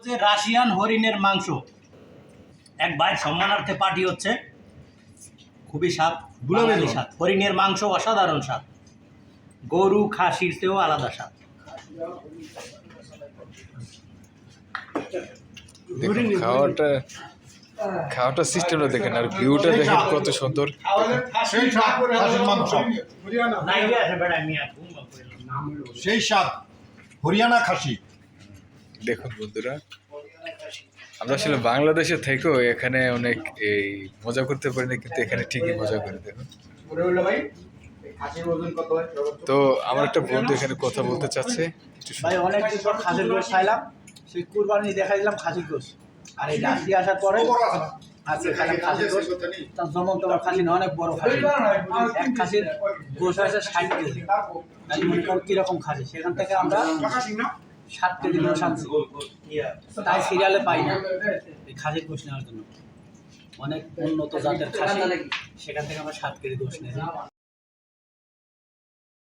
যে রাশিয়ান হরিণের মাংস এক ভাইয়ের সম্মানার্থে পার্টি হচ্ছে। খুবই স্বাদ, বাঙালি স্বাদ। হরিণের মাংস অসাধারণ স্বাদ, গরু খাসির চেয়েও আলাদা স্বাদ। দেখুন খাওয়াটা সিস্টেমটা দেখেন আর ভিউটা দেখেন কত সুন্দর। সেই স্বাদ হরিয়ানা খাসি। দেখুন বন্ধুরা, আমরা আসলে বাংলাদেশে থেকেও এখানে অনেক এই মজা করতে পারি না, কিন্তু এখানে ঠিকই মজা করে। দেখুন, তো আমার একটা বন্ধু এখানে কথা বলতে চাচ্ছে। ভাই অনেক দিন পর খাসির গোশ খাইলাম, সেই কুরবানি দেখাই দিলাম খাসির গোশ। আর এই রাশি আসার পরে আজকে খাইলাম খাসির গোশ। তার যেমন তোমার খাসি না, অনেক বড় খাসি। এক খাসির গোশ আছে 60 কেজি। তাই মনে করো কিরকম খাসি, সেখান থেকে আমরা 7 কেজি গোশ আনছি। তাই সিরিয়ালে পাই না এই খাসির গোশ নেওয়ার জন্য। অনেক উন্নত জাতের খাসি, সেখান থেকে আমরা 7 কেজি গোশ নিয়েছি।